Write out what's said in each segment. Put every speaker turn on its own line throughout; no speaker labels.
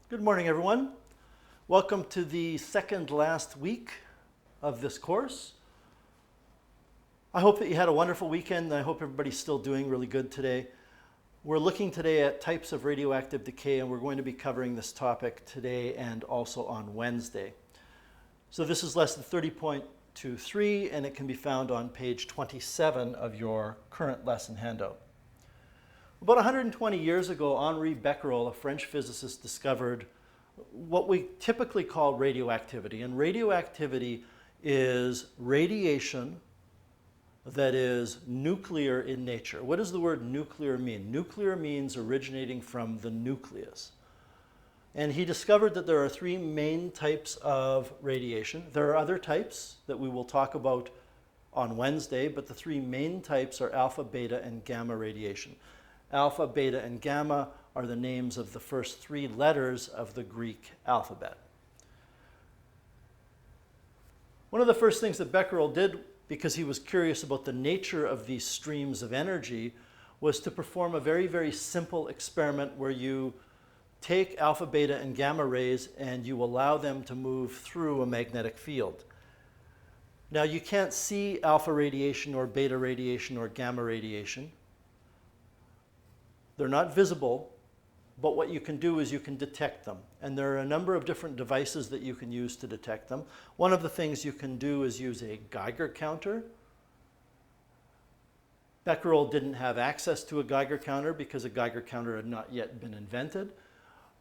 Good morning, everyone. Welcome to the second last week of this course. I hope that you had a wonderful weekend. I hope everybody's still doing really good today. We're looking today at types of radioactive decay, and we're going to be covering this topic today and also on Wednesday. So this is lesson 30.23, and it can be found on page 27 of your current lesson handout. About 120 years ago, Henri Becquerel, a French physicist, discovered what we typically call radioactivity. And radioactivity is radiation that is nuclear in nature. What does the word nuclear mean? Nuclear means originating from the nucleus. And he discovered that there are three main types of radiation. There are other types that we will talk about on Wednesday, but the three main types are alpha, beta, and gamma radiation. Alpha, beta, and gamma are the names of the first three letters of the Greek alphabet. One of the first things that Becquerel did, because he was curious about the nature of these streams of energy, was to perform a very, very simple experiment where you take alpha, beta, and gamma rays and you allow them to move through a magnetic field. Now, you can't see alpha radiation or beta radiation or gamma radiation. They're not visible, but what you can do is you can detect them. And there are a number of different devices that you can use to detect them. One of the things you can do is use a Geiger counter. Becquerel didn't have access to a Geiger counter because a Geiger counter had not yet been invented.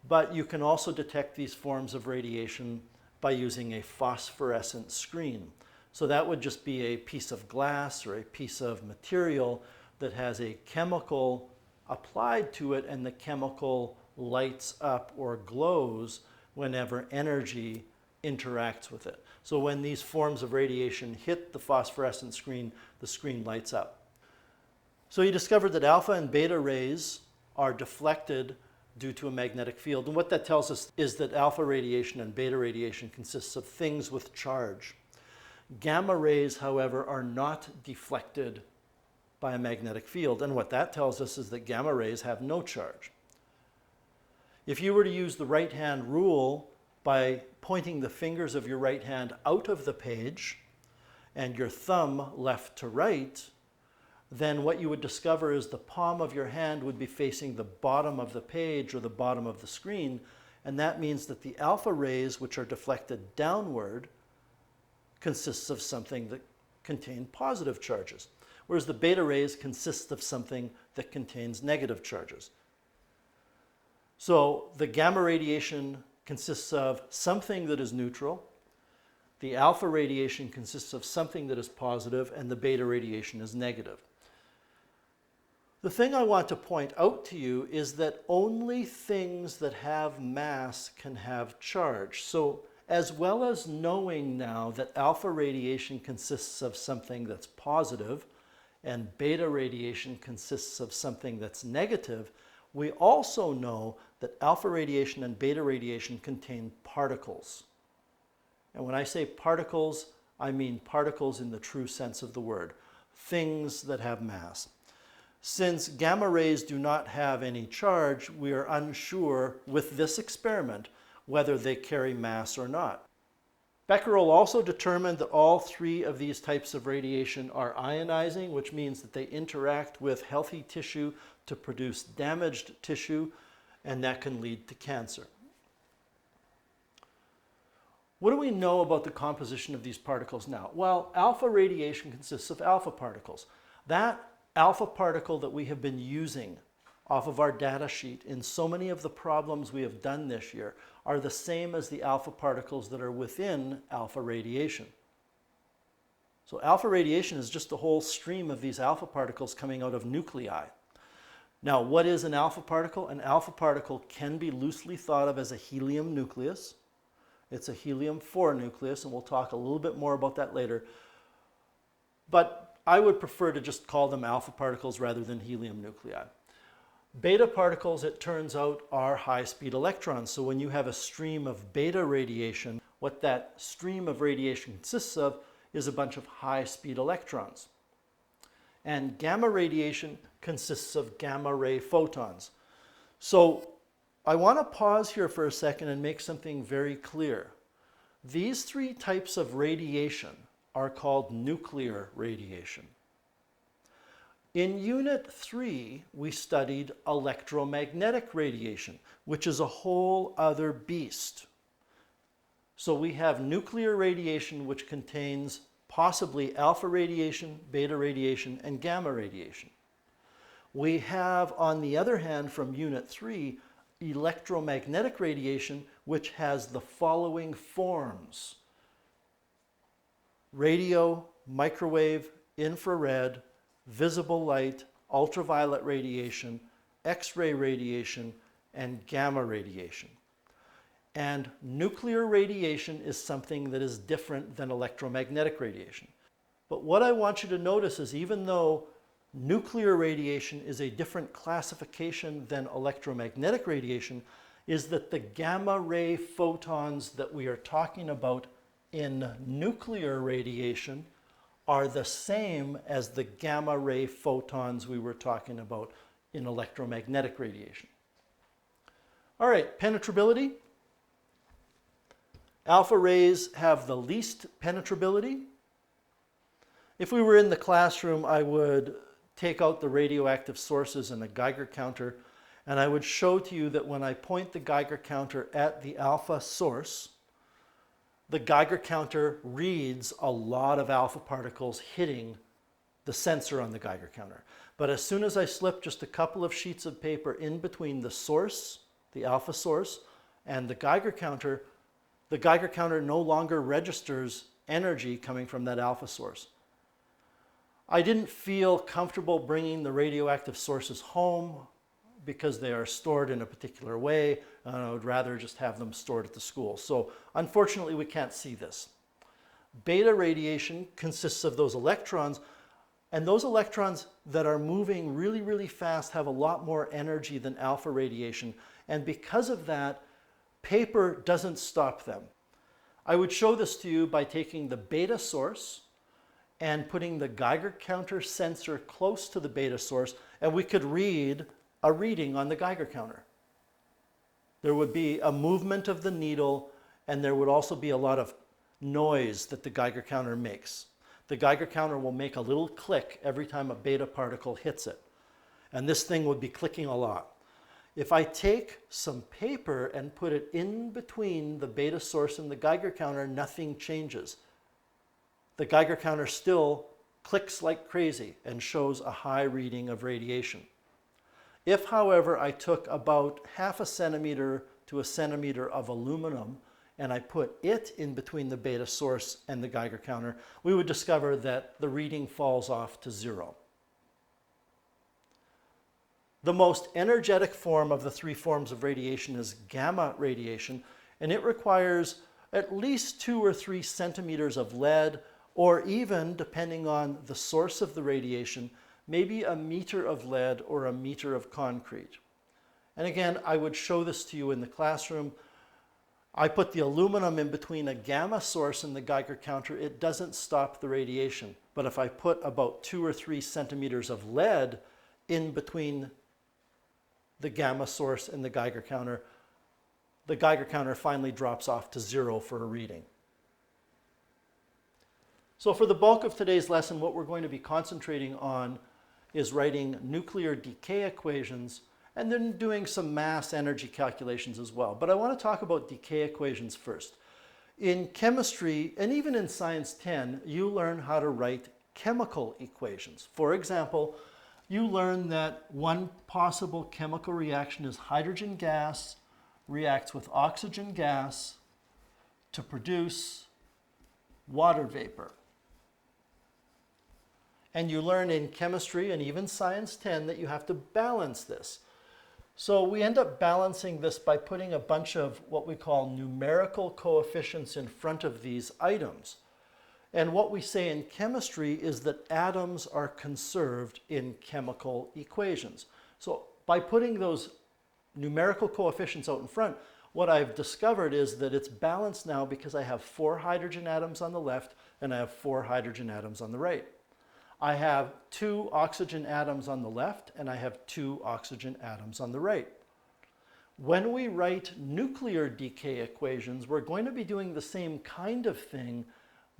But you can also detect these forms of radiation by using a phosphorescent screen. So that would just be a piece of glass or a piece of material that has a chemical applied to it, and the chemical lights up or glows whenever energy interacts with it. So when these forms of radiation hit the phosphorescent screen, the screen lights up. So he discovered that alpha and beta rays are deflected due to a magnetic field. And what that tells us is that alpha radiation and beta radiation consists of things with charge. Gamma rays, however, are not deflected by a magnetic field. And what that tells us is that gamma rays have no charge. If you were to use the right-hand rule by pointing the fingers of your right hand out of the page and your thumb left to right, then what you would discover is the palm of your hand would be facing the bottom of the page or the bottom of the screen, and that means that the alpha rays, which are deflected downward, consists of something that contain positive charges, whereas the beta rays consist of something that contains negative charges. So the gamma radiation consists of something that is neutral, the alpha radiation consists of something that is positive, and the beta radiation is negative. The thing I want to point out to you is that only things that have mass can have charge. So as well as knowing now that alpha radiation consists of something that's positive and beta radiation consists of something that's negative, we also know that alpha radiation and beta radiation contain particles. And when I say particles, I mean particles in the true sense of the word, things that have mass. Since gamma rays do not have any charge, we are unsure with this experiment whether they carry mass or not. Becquerel also determined that all three of these types of radiation are ionizing, which means that they interact with healthy tissue to produce damaged tissue, and that can lead to cancer. What do we know about the composition of these particles now? Well, alpha radiation consists of alpha particles. That alpha particle that we have been using off of our data sheet in so many of the problems we have done this year are the same as the alpha particles that are within alpha radiation. So alpha radiation is just a whole stream of these alpha particles coming out of nuclei. Now, what is an alpha particle? An alpha particle can be loosely thought of as a helium nucleus. It's a helium-4 nucleus, and we'll talk a little bit more about that later. But I would prefer to just call them alpha particles rather than helium nuclei. Beta particles, it turns out, are high-speed electrons. So when you have a stream of beta radiation, what that stream of radiation consists of is a bunch of high-speed electrons. And gamma radiation consists of gamma ray photons. So I want to pause here for a second and make something very clear. These three types of radiation are called nuclear radiation. In Unit 3, we studied electromagnetic radiation, which is a whole other beast. So we have nuclear radiation, which contains possibly alpha radiation, beta radiation, and gamma radiation. We have, on the other hand, from Unit 3, electromagnetic radiation, which has the following forms: radio, microwave, infrared, visible light, ultraviolet radiation, X-ray radiation, and gamma radiation. And nuclear radiation is something that is different than electromagnetic radiation. But what I want you to notice is, even though nuclear radiation is a different classification than electromagnetic radiation, is that the gamma ray photons that we are talking about in nuclear radiation are the same as the gamma ray photons we were talking about in electromagnetic radiation. All right, penetrability. Alpha rays have the least penetrability. If we were in the classroom, I would take out the radioactive sources and a Geiger counter, and I would show to you that when I point the Geiger counter at the alpha source, the Geiger counter reads a lot of alpha particles hitting the sensor on the Geiger counter. But as soon as I slip just a couple of sheets of paper in between the source, the alpha source, and the Geiger counter no longer registers energy coming from that alpha source. I didn't feel comfortable bringing the radioactive sources home because they are stored in a particular way, and I would rather just have them stored at the school. So unfortunately, we can't see this. Beta radiation consists of those electrons, and those electrons that are moving really, really fast have a lot more energy than alpha radiation, and because of that, paper doesn't stop them. I would show this to you by taking the beta source and putting the Geiger counter sensor close to the beta source, and we could read a reading on the Geiger counter. There would be a movement of the needle, and there would also be a lot of noise that the Geiger counter makes. The Geiger counter will make a little click every time a beta particle hits it, and this thing would be clicking a lot. If I take some paper and put it in between the beta source and the Geiger counter, nothing changes. The Geiger counter still clicks like crazy and shows a high reading of radiation. If, however, I took about 0.5 centimeter to 1 centimeter of aluminum and I put it in between the beta source and the Geiger counter, we would discover that the reading falls off to 0. The most energetic form of the three forms of radiation is gamma radiation, and it requires at least 2 or 3 centimeters of lead, or even, depending on the source of the radiation, maybe 1 meter of lead or 1 meter of concrete. And again, I would show this to you in the classroom. I put the aluminum in between a gamma source and the Geiger counter. It doesn't stop the radiation. But if I put about 2 or 3 centimeters of lead in between the gamma source and the Geiger counter finally drops off to 0 for a reading. So for the bulk of today's lesson, what we're going to be concentrating on is writing nuclear decay equations and then doing some mass energy calculations as well. But I want to talk about decay equations first. In chemistry, and even in Science 10, you learn how to write chemical equations. For example, you learn that one possible chemical reaction is hydrogen gas reacts with oxygen gas to produce water vapor. And you learn in chemistry and even Science 10 that you have to balance this. So we end up balancing this by putting a bunch of what we call numerical coefficients in front of these items. And what we say in chemistry is that atoms are conserved in chemical equations. So by putting those numerical coefficients out in front, what I've discovered is that it's balanced now because I have 4 hydrogen atoms on the left and I have 4 hydrogen atoms on the right. I have 2 oxygen atoms on the left and I have 2 oxygen atoms on the right. When we write nuclear decay equations, we're going to be doing the same kind of thing,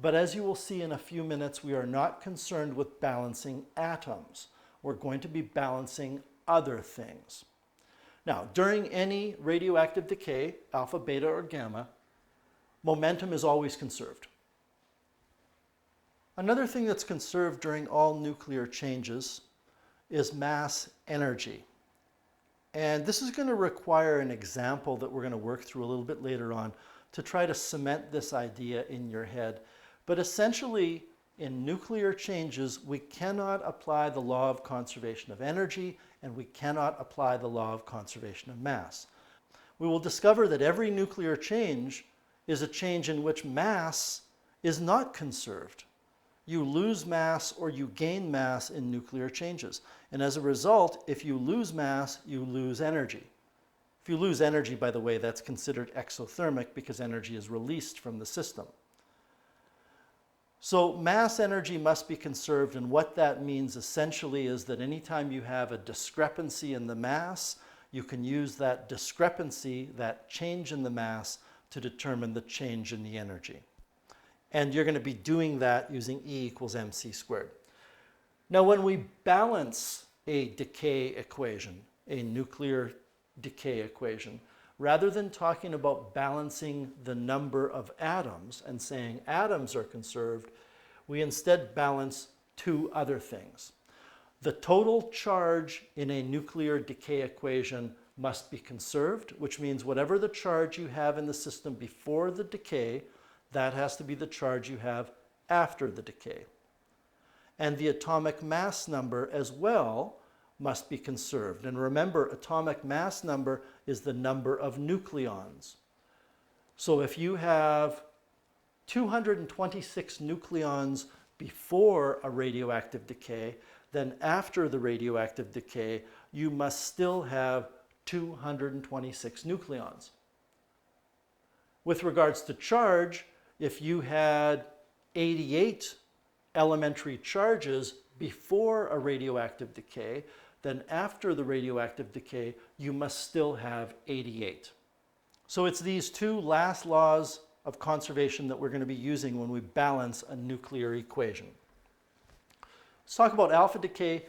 but as you will see in a few minutes, we are not concerned with balancing atoms. We're going to be balancing other things. Now, during any radioactive decay, alpha, beta, or gamma, momentum is always conserved. Another thing that's conserved during all nuclear changes is mass energy. And this is going to require an example that we're going to work through a little bit later on to try to cement this idea in your head. But essentially, in nuclear changes, we cannot apply the law of conservation of energy, and we cannot apply the law of conservation of mass. We will discover that every nuclear change is a change in which mass is not conserved. You lose mass or you gain mass in nuclear changes. And as a result, if you lose mass, you lose energy. If you lose energy, by the way, that's considered exothermic because energy is released from the system. So mass energy must be conserved, and what that means essentially is that anytime you have a discrepancy in the mass, you can use that discrepancy, that change in the mass, to determine the change in the energy. And you're going to be doing that using E equals mc squared. Now, when we balance a decay equation, a nuclear decay equation, rather than talking about balancing the number of atoms and saying atoms are conserved, we instead balance two other things. The total charge in a nuclear decay equation must be conserved, which means whatever the charge you have in the system before the decay, that has to be the charge you have after the decay. And the atomic mass number as well must be conserved. And remember, atomic mass number is the number of nucleons. So if you have 226 nucleons before a radioactive decay, then after the radioactive decay, you must still have 226 nucleons. With regards to charge, if you had 88 elementary charges before a radioactive decay, then after the radioactive decay, you must still have 88. So it's these two last laws of conservation that we're going to be using when we balance a nuclear equation. Let's talk about alpha decay.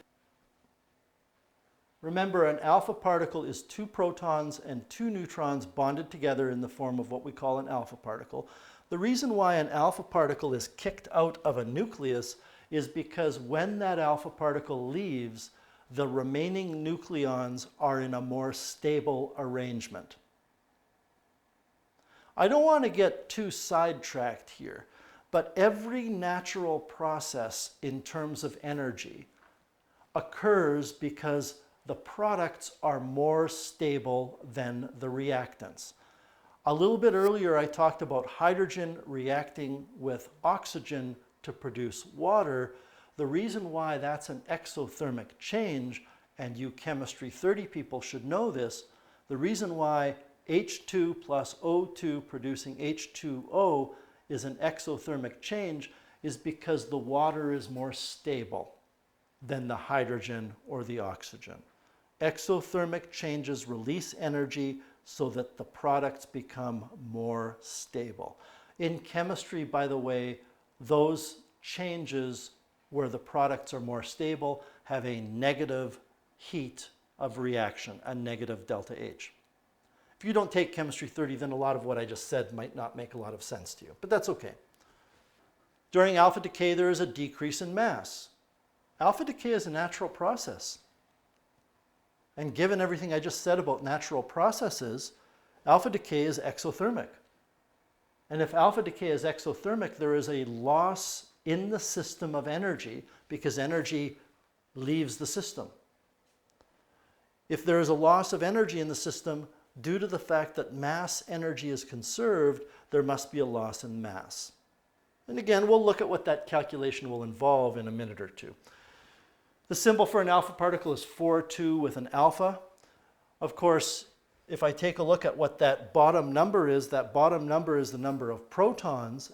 Remember, an alpha particle is 2 protons and 2 neutrons bonded together in the form of what we call an alpha particle. The reason why an alpha particle is kicked out of a nucleus is because when that alpha particle leaves, the remaining nucleons are in a more stable arrangement. I don't want to get too sidetracked here, but every natural process in terms of energy occurs because the products are more stable than the reactants. A little bit earlier, I talked about hydrogen reacting with oxygen to produce water. The reason why that's an exothermic change, and you chemistry 30 people should know this, the reason why H2 plus O2 producing H2O is an exothermic change is because the water is more stable than the hydrogen or the oxygen. Exothermic changes release energy so that the products become more stable. In chemistry, by the way, those changes where the products are more stable have a negative heat of reaction, a negative delta H. If you don't take chemistry 30, then a lot of what I just said might not make a lot of sense to you, but that's okay. During alpha decay, there is a decrease in mass. Alpha decay is a natural process. And given everything I just said about natural processes, alpha decay is exothermic. And if alpha decay is exothermic, there is a loss in the system of energy because energy leaves the system. If there is a loss of energy in the system due to the fact that mass energy is conserved, there must be a loss in mass. And again, we'll look at what that calculation will involve in a minute or two. The symbol for an alpha particle is 4,2 with an alpha. Of course, if I take a look at what that bottom number is the number of protons,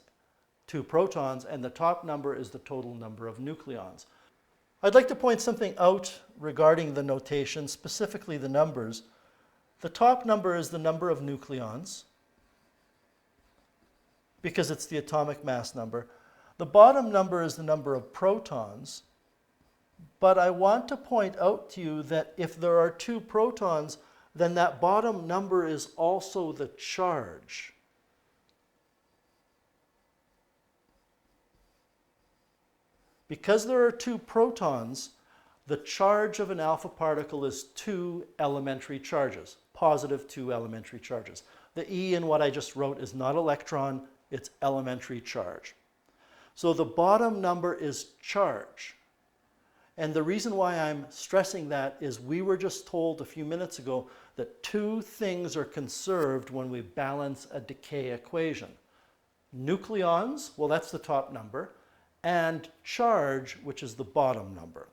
2 protons, and the top number is the total number of nucleons. I'd like to point something out regarding the notation, specifically the numbers. The top number is the number of nucleons, because it's the atomic mass number. The bottom number is the number of protons, but I want to point out to you that if there are 2 protons, then that bottom number is also the charge. Because there are 2 protons, the charge of an alpha particle is 2 elementary charges, positive 2 elementary charges. The E in what I just wrote is not electron, it's elementary charge. So the bottom number is charge. And the reason why I'm stressing that is we were just told a few minutes ago that 2 things are conserved when we balance a decay equation. Nucleons, well, that's the top number, and charge, which is the bottom number.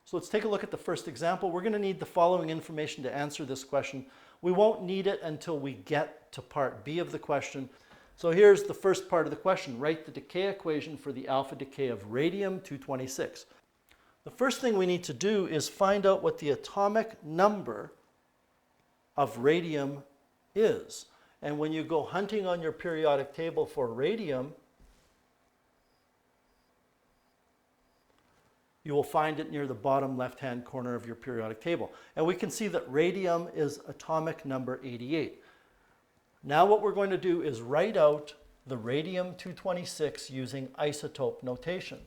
So let's take a look at the first example. We're going to need the following information to answer this question. We won't need it until we get to part B of the question. So here's the first part of the question. Write the decay equation for the alpha decay of radium-226. The first thing we need to do is find out what the atomic number of radium is. And when you go hunting on your periodic table for radium, you will find it near the bottom left-hand corner of your periodic table. And we can see that radium is atomic number 88. Now what we're going to do is write out the radium-226 using isotope notation.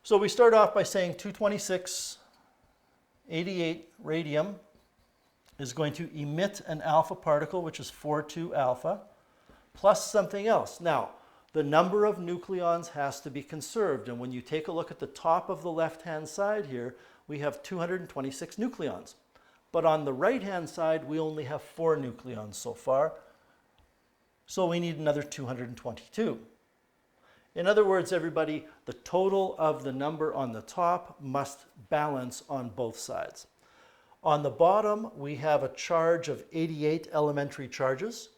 So we start off by saying 226, 88 radium is going to emit an alpha particle, which is 42 alpha, plus something else. Now, the number of nucleons has to be conserved, and when you take a look at the top of the left-hand side here, we have 226 nucleons. But on the right-hand side, we only have 4 nucleons so far, so we need another 222. In other words, everybody, the total of the number on the top must balance on both sides. On the bottom, we have a charge of 88 elementary charges.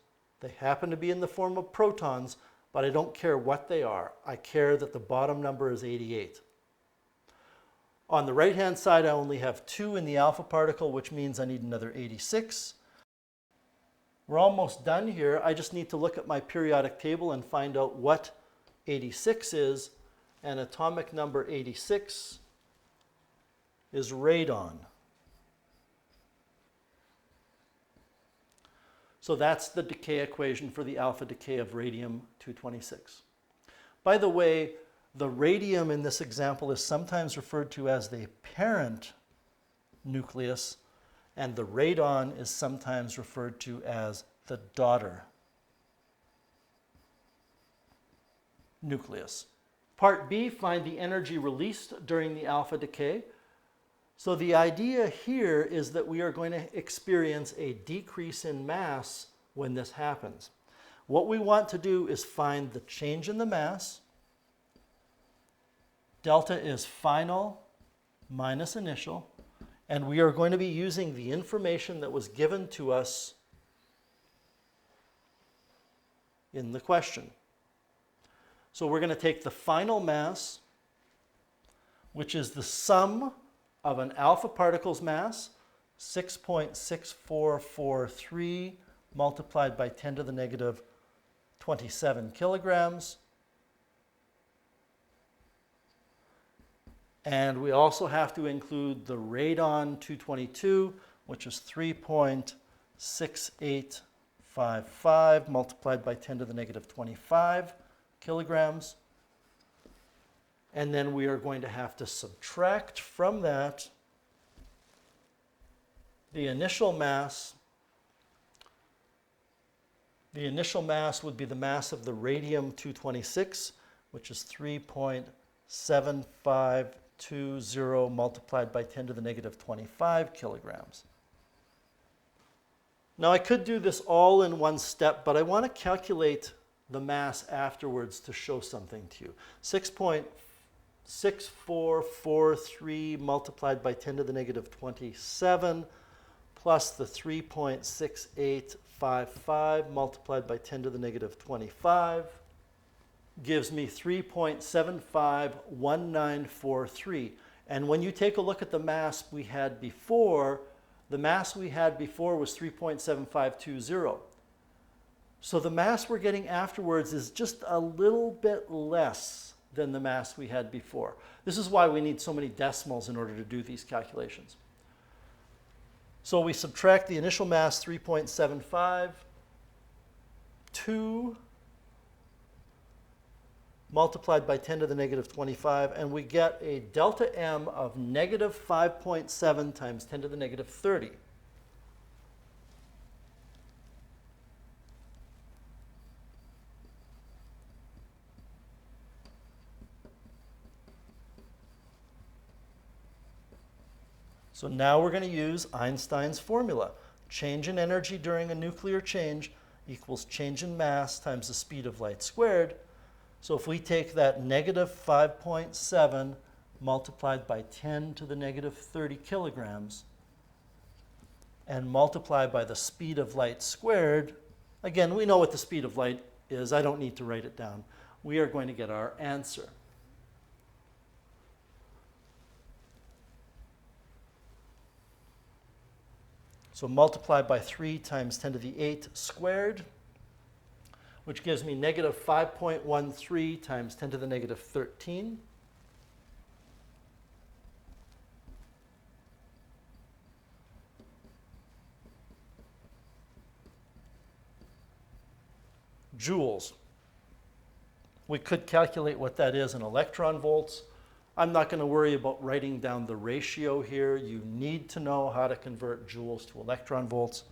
They happen to be in the form of protons, but I don't care what they are. I care that the bottom number is 88. On the right-hand side, I only have 2 in the alpha particle, which means I need another 86. We're almost done here. I just need to look at my periodic table and find out what 86 is, and atomic number 86 is radon. So that's the decay equation for the alpha decay of radium-226. By the way, the radium in this example is sometimes referred to as the parent nucleus, and the radon is sometimes referred to as the daughter nucleus. Part B, find the energy released during the alpha decay. So the idea here is that we are going to experience a decrease in mass when this happens. What we want to do is find the change in the mass. Delta is final minus initial, and we are going to be using the information that was given to us in the question. So we're going to take the final mass, which is the sum of an alpha particle's mass, 6.6443 multiplied by 10 to the negative 27 kilograms. And we also have to include the radon-222, which is 3.6855 multiplied by 10 to the negative 25 kilograms. And then we are going to have to subtract from that the initial mass. The initial mass would be the mass of the radium-226, which is 3.7520 multiplied by 10 to the negative 25 kilograms. Now I could do this all in one step, but I want to calculate the mass afterwards to show something to you. 6.6443 multiplied by 10 to the negative 27 plus the 3.6855 multiplied by 10 to the negative 25 gives me 3.751943. And when you take a look at the mass we had before, The mass we had before was 3.7520. So the mass we're getting afterwards is just a little bit less than the mass we had before. This is why we need so many decimals in order to do these calculations. So we subtract the initial mass, 3.75, 2 multiplied by 10 to the negative 25, and we get a delta M of negative 5.7 times 10 to the negative 30. So now we're going to use Einstein's formula. Change in energy during a nuclear change equals change in mass times the speed of light squared. So if we take that negative 5.7 multiplied by 10 to the negative 30 kilograms and multiply by the speed of light squared, again, we know what the speed of light is. I don't need to write it down. We are going to get our answer. So multiply by 3 times 10 to the 8 squared, which gives me negative 5.13 times 10 to the negative 13. Joules. We could calculate what that is in electron volts. I'm not going to worry about writing down the ratio here. You need to know how to convert joules to electron volts.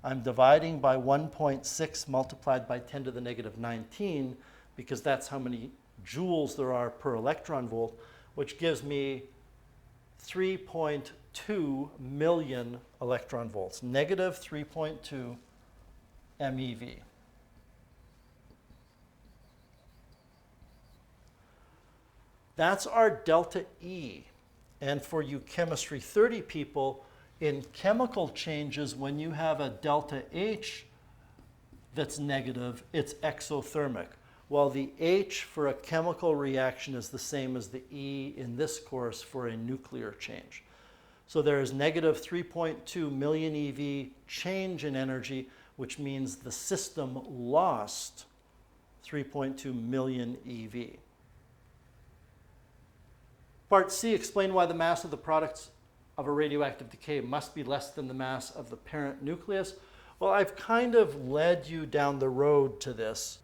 I'm dividing by 1.6 multiplied by 10 to the negative 19 because that's how many joules there are per electron volt, which gives me 3.2 million electron volts, negative 3.2 MeV. That's our delta E. And for you chemistry 30 people, in chemical changes, when you have a delta H that's negative, it's exothermic. While the H for a chemical reaction is the same as the E in this course for a nuclear change. So there is negative 3.2 million eV change in energy, which means the system lost 3.2 million eV. Part C, explain why the mass of the products of a radioactive decay must be less than the mass of the parent nucleus. Well, I've kind of led you down the road to this.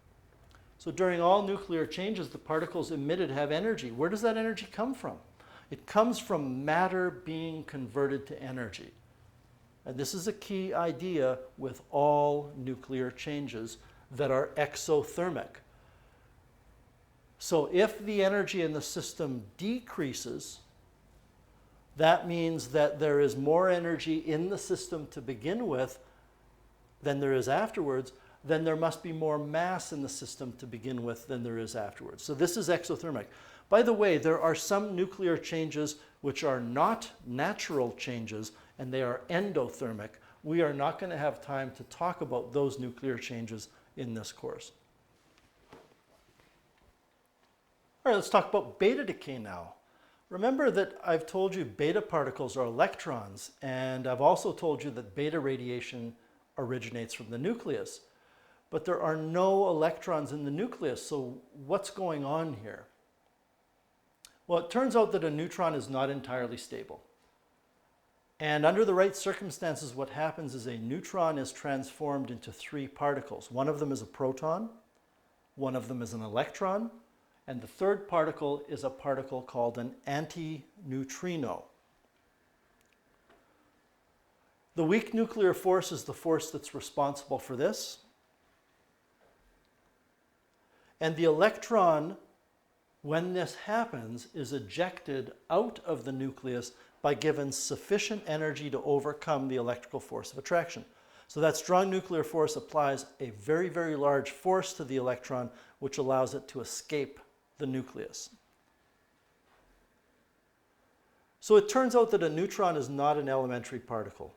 So during all nuclear changes, the particles emitted have energy. Where does that energy come from? It comes from matter being converted to energy. And this is a key idea with all nuclear changes that are exothermic. So if the energy in the system decreases, that means that there is more energy in the system to begin with than there is afterwards. Then there must be more mass in the system to begin with than there is afterwards. So this is exothermic. By the way, there are some nuclear changes which are not natural changes, and they are endothermic. We are not going to have time to talk about those nuclear changes in this course. All right, let's talk about beta decay now. Remember that I've told you beta particles are electrons, and I've also told you that beta radiation originates from the nucleus. But there are no electrons in the nucleus, so what's going on here? Well, it turns out that a neutron is not entirely stable. And under the right circumstances, what happens is a neutron is transformed into three particles. One of them is a proton, one of them is an electron, and the third particle is a particle called an anti-neutrino. The weak nuclear force is the force that's responsible for this. And the electron, when this happens, is ejected out of the nucleus by given sufficient energy to overcome the electrical force of attraction. So that strong nuclear force applies a very, very large force to the electron, which allows it to escape the nucleus. So it turns out that a neutron is not an elementary particle.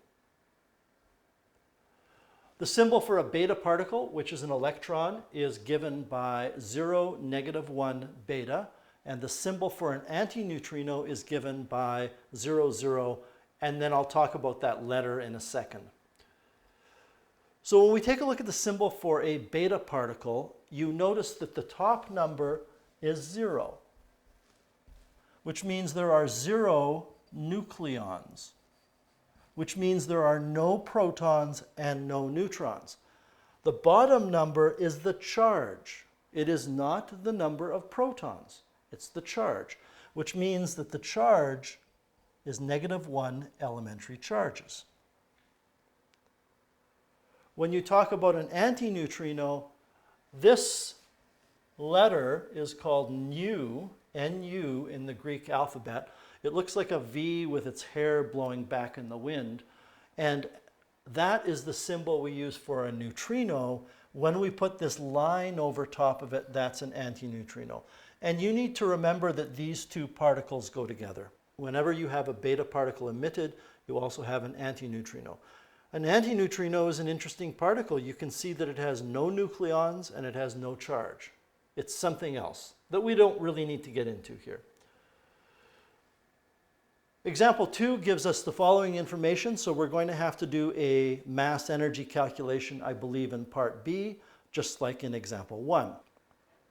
The symbol for a beta particle, which is an electron, is given by 0, -1 beta, and the symbol for an antineutrino is given by 0, 0, And then I'll talk about that letter in a second. So when we take a look at the symbol for a beta particle, you notice that the top number is 0, which means there are 0 nucleons, which means there are no protons and no neutrons. The bottom number is the charge. It is not the number of protons. It's the charge, which means that the charge is -1 elementary charges. When you talk about an antineutrino, this letter is called Nu, N-U in the Greek alphabet. It looks like a V with its hair blowing back in the wind. And that is the symbol we use for a neutrino. When we put this line over top of it, that's an antineutrino. And you need to remember that these two particles go together. Whenever you have a beta particle emitted, you also have an antineutrino. An antineutrino is an interesting particle. You can see that it has no nucleons and it has no charge. It's something else that we don't really need to get into here. Example 2 gives us the following information, so we're going to have to do a mass energy calculation, I believe, in part B, just like in example 1.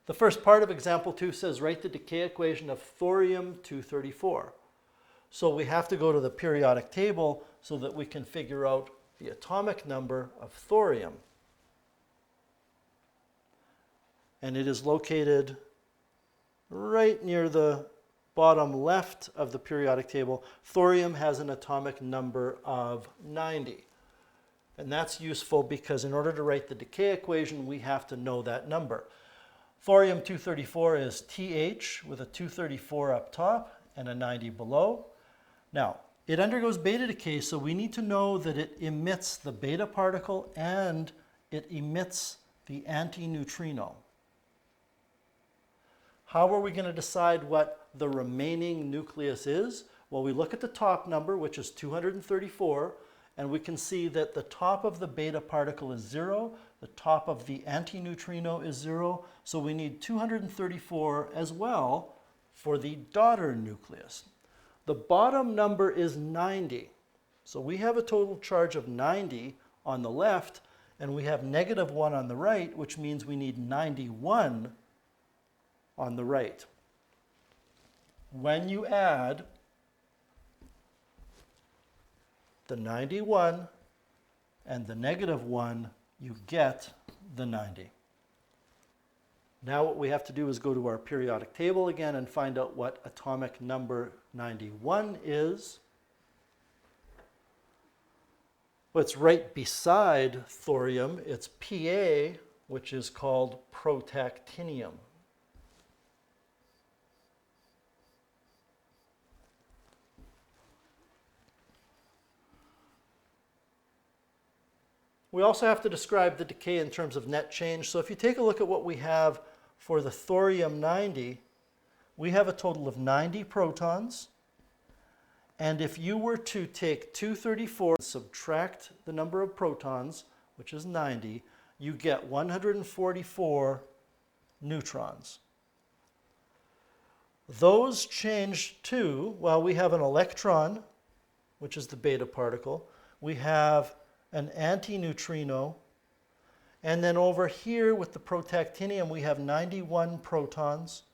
The first part of example 2 says write the decay equation of thorium-234. So we have to go to the periodic table so that we can figure out the atomic number of thorium. And it is located right near the bottom left of the periodic table. Thorium has an atomic number of 90. And that's useful because in order to write the decay equation, we have to know that number. Thorium-234 is TH with a 234 up top and a 90 below. Now, it undergoes beta decay, so we need to know that it emits the beta particle and it emits the antineutrino. How are we going to decide what the remaining nucleus is? Well, we look at the top number, which is 234, and we can see that the top of the beta particle is 0, the top of the antineutrino is 0, so we need 234 as well for the daughter nucleus. The bottom number is 90, so we have a total charge of 90 on the left, and we have -1 on the right, which means we need 91 on the right. When you add the 91 and the -1, you get the 90. Now what we have to do is go to our periodic table again and find out what atomic number 91 is. Well, it's right beside thorium. It's Pa, which is called protactinium. We also have to describe the decay in terms of net change. So if you take a look at what we have for the thorium-90, we have a total of 90 protons. And if you were to take 234 and subtract the number of protons, which is 90, you get 144 neutrons. Those change to, well, we have an electron, which is the beta particle. We have an antineutrino, and then over here with the protactinium we have 91 protons,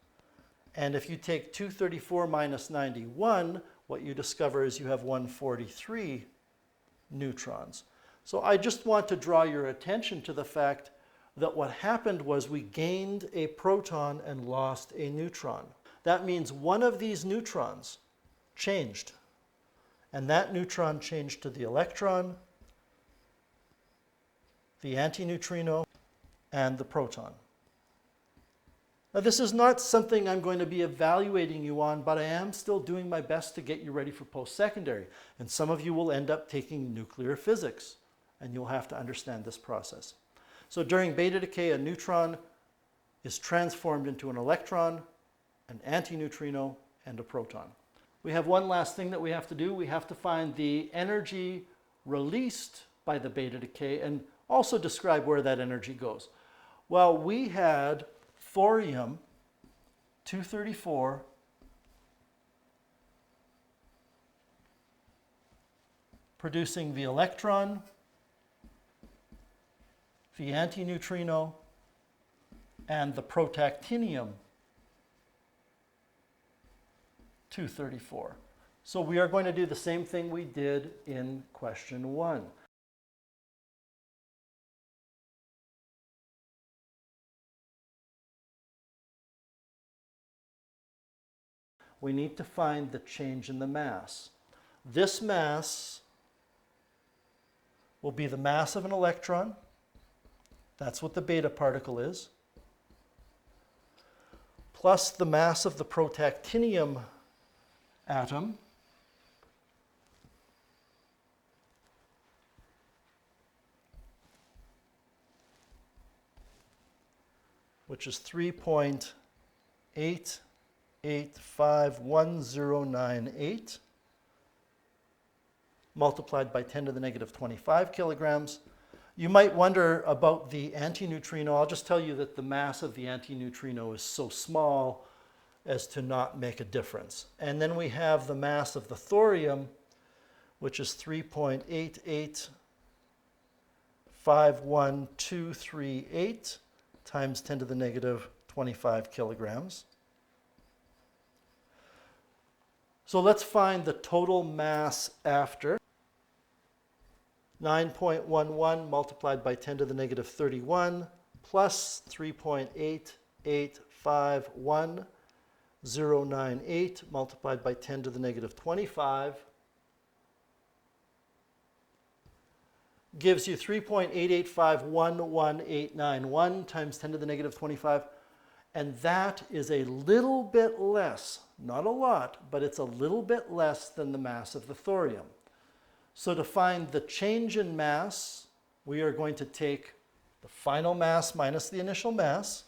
and if you take 234 minus 91, what you discover is you have 143 neutrons. So I just want to draw your attention to the fact that what happened was we gained a proton and lost a neutron. That means one of these neutrons changed, and that neutron changed to the electron, the antineutrino, and the proton. Now, this is not something I'm going to be evaluating you on, but I am still doing my best to get you ready for post-secondary. And some of you will end up taking nuclear physics, and you'll have to understand this process. So during beta decay, a neutron is transformed into an electron, an antineutrino, and a proton. We have one last thing that we have to do. We have to find the energy released by the beta decay and also describe where that energy goes. Well, we had thorium-234 producing the electron, the antineutrino, and the protactinium 234. So we are going to do the same thing we did in question 1. We need to find the change in the mass. This mass will be the mass of an electron. That's what the beta particle is. Plus the mass of the protactinium atom, which is 3.885198 multiplied by 10 to the negative 25 kilograms. You might wonder about the antineutrino. I'll just tell you that the mass of the antineutrino is so small as to not make a difference. And then we have the mass of the thorium, which is 3.8851238 times 10 to the negative 25 kilograms. So let's find the total mass after. 9.11 multiplied by 10 to the negative 31 plus 3.885198 multiplied by 10 to the negative 25 gives you 3.8851189 times 10 to the negative 25. And that is a little bit less, not a lot, but it's a little bit less than the mass of the thorium. So to find the change in mass, we are going to take the final mass minus the initial mass.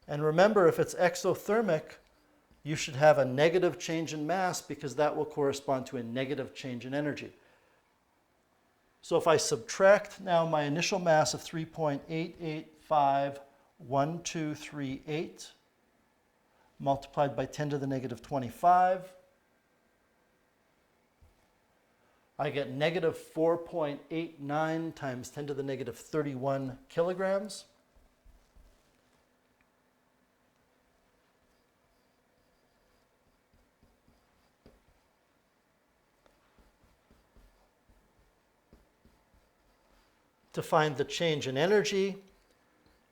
And remember, if it's exothermic, you should have a negative change in mass because that will correspond to a negative change in energy. So if I subtract now my initial mass of 3.8851238 multiplied by 10 to the negative 25, I get negative 4.89 times 10 to the negative 31 kilograms. To find the change in energy,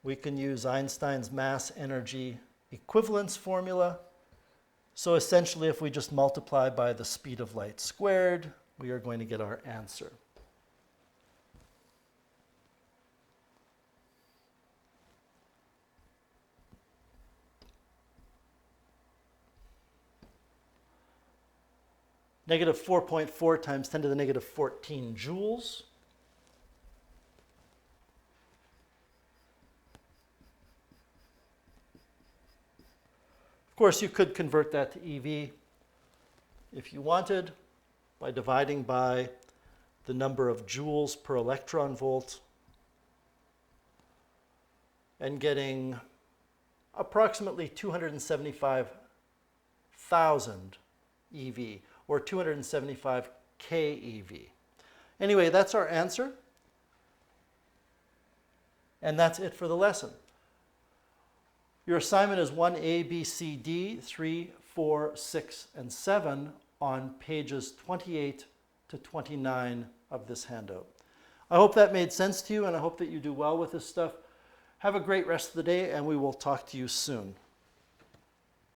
we can use Einstein's mass-energy equivalence formula. So essentially, if we just multiply by the speed of light squared, we are going to get our answer. Negative 4.4 times 10 to the negative 14 joules. Of course, you could convert that to EV if you wanted by dividing by the number of joules per electron volt and getting approximately 275,000 EV or 275 keV. Anyway, that's our answer. And that's it for the lesson. Your assignment is 1A, B, C, D, 3, 4, 6, and 7 on pages 28 to 29 of this handout. I hope that made sense to you, and I hope that you do well with this stuff. Have a great rest of the day, and we will talk to you soon.